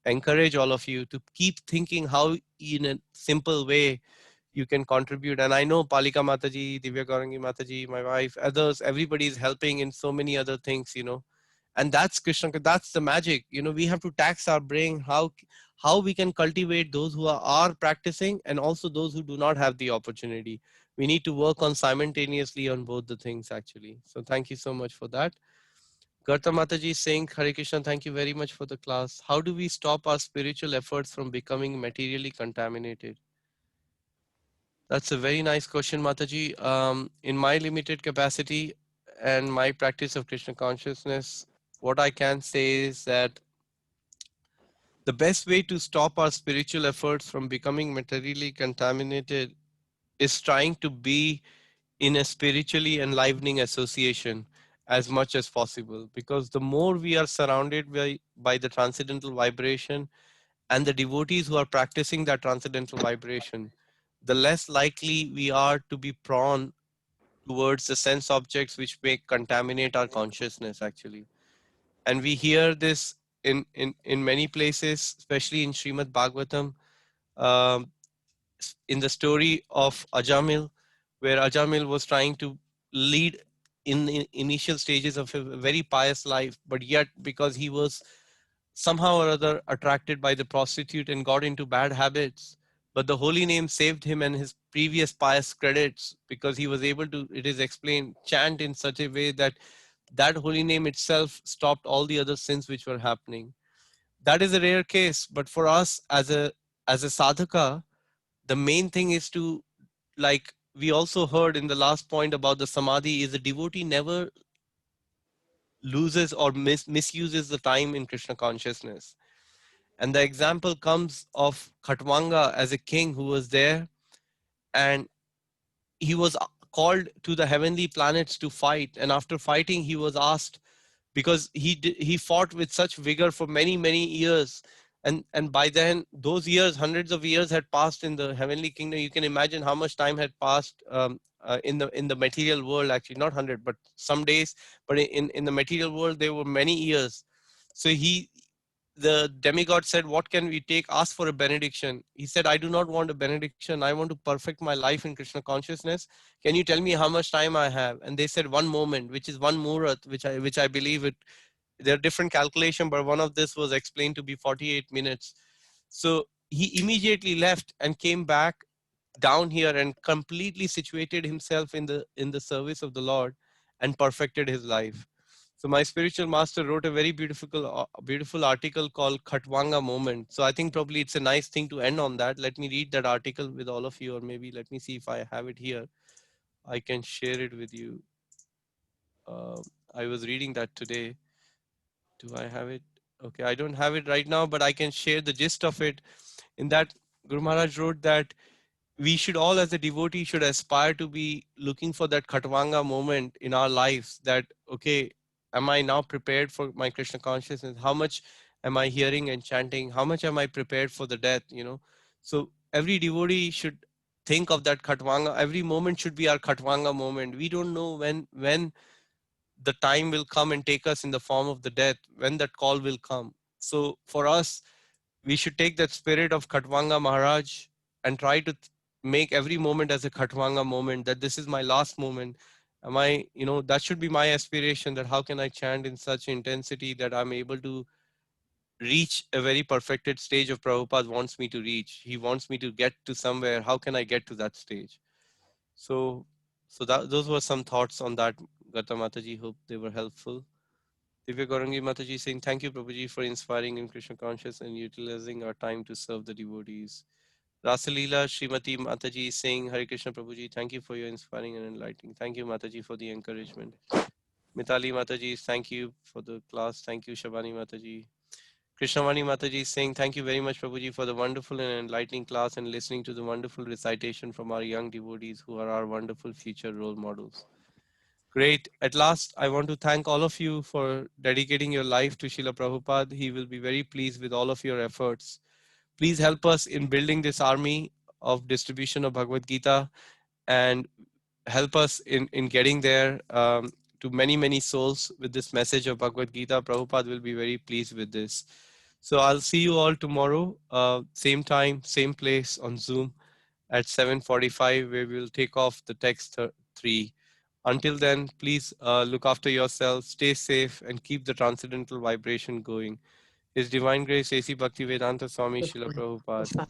encourage all of you to keep thinking how in a simple way you can contribute. And I know Palika Mataji, Divya Gaurangi Mataji, my wife, others, everybody is helping in so many other things, you know. And that's Krishna, that's the magic. You know, we have to tax our brain how we can cultivate those who are practicing and also those who do not have the opportunity. We need to work on simultaneously on both the things actually. So thank you so much for that. Garta Mataji is saying, Hare Krishna, thank you very much for the class. How do we stop our spiritual efforts from becoming materially contaminated? That's a very nice question, Mataji. In my limited capacity and my practice of Krishna consciousness, what I can say is that the best way to stop our spiritual efforts from becoming materially contaminated is trying to be in a spiritually enlivening association as much as possible. Because the more we are surrounded by the transcendental vibration and the devotees who are practicing that transcendental vibration, the less likely we are to be prone towards the sense objects which may contaminate our consciousness actually. And we hear this in many places, especially in Srimad Bhagavatam, um, in the story of Ajamil, where Ajamil was trying to lead in the initial stages of a very pious life, but yet because he was somehow or other attracted by the prostitute and got into bad habits. But the holy name saved him and his previous pious credits, because he was able to, it is explained, chant in such a way that that holy name itself stopped all the other sins which were happening. That is a rare case, but for us as a sadhaka, the main thing is to, like we also heard in the last point about the samadhi, is the devotee never loses or misuses the time in Krishna consciousness. And the example comes of Khatwanga as a king who was there, and he was called to the heavenly planets to fight. And after fighting, he was asked, because he fought with such vigor for many years, and by then those years, hundreds of years had passed in the heavenly kingdom. You can imagine how much time had passed in the material world. Actually, not 100, but some days. But in the material world, there were many years. So the demigod said, what can we take? Ask for a benediction. He said, I do not want a benediction. I want to perfect my life in Krishna consciousness. Can you tell me how much time I have? And they said 1 moment, which is 1 murat, which I believe it. There are different calculation, but one of this was explained to be 48 minutes. So he immediately left and came back down here and completely situated himself in the service of the Lord and perfected his life. So my spiritual master wrote a very beautiful article called Khatwanga Moment. So I think probably it's a nice thing to end on that. Let me read that article with all of you, or maybe let me see if I have it here. I can share it with you. I was reading that today. Do I have it? Okay, I don't have it right now, but I can share the gist of it. In that, Guru Maharaj wrote that we should all, as a devotee, should aspire to be looking for that Khatwanga moment in our lives, that, okay, am I now prepared for my Krishna consciousness? How much am I hearing and chanting? How much am I prepared for the death? You know, so every devotee should think of that Khatvanga. Every moment should be our Khatvanga moment. We don't know when the time will come and take us in the form of the death, when that call will come. So for us, we should take that spirit of Khatvanga Maharaj and try to make every moment as a Khatvanga moment, that this is my last moment. That should be my aspiration, that how can I chant in such intensity that I'm able to reach a very perfected stage of Prabhupada wants me to reach. He wants me to get to somewhere. How can I get to that stage? So those were some thoughts on that, Gata Mataji. Hope they were helpful. Divya Gaurangi Mataji saying, thank you, Prabhuji, for inspiring in Krishna consciousness and utilizing our time to serve the devotees. Rasalila Srimati Mataji is saying, Hare Krishna Prabhuji, thank you for your inspiring and enlightening. Thank you, Mataji, for the encouragement. Mitali Mataji, thank you for the class. Thank you, Shabani Mataji. Krishnavani Mataji is saying, thank you very much, Prabhuji, for the wonderful and enlightening class and listening to the wonderful recitation from our young devotees who are our wonderful future role models. Great. At last, I want to thank all of you for dedicating your life to Srila Prabhupada. He will be very pleased with all of your efforts. Please help us in building this army of distribution of Bhagavad Gita and help us in getting there to many, many souls with this message of Bhagavad Gita. Prabhupada will be very pleased with this. So I'll see you all tomorrow, same time, same place on Zoom at 7:45, where we'll take off the text 3. Until then, please look after yourselves, stay safe, and keep the transcendental vibration going. His Divine Grace, A.C. Bhaktivedanta Swami Srila Prabhupada.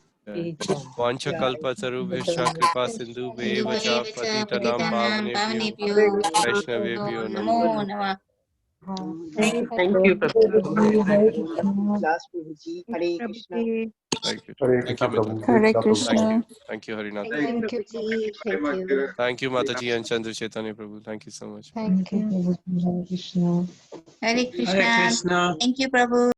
Vancha kalpa tarubhishya kripa sindhu bevacha patitanam pavanebhyo vaishnavebhyo namo namaha. Thank you, Prabhuji. Last Prabhuji. Hare Krishna. Thank you. Hare Thank Krishna you, Prabhu. Mitaji. Hare Hare Krishna Prabhu. Thank Krishna. you. Thank you, Harinath. Thank you, Prabhuji. Thank you. Thank you, Mataji and Chandra Chaitanya Prabhu. Thank you so much. Thank you. Hare Krishna. Hare Hare Krishna. Krishna. Thank you, Prabhu.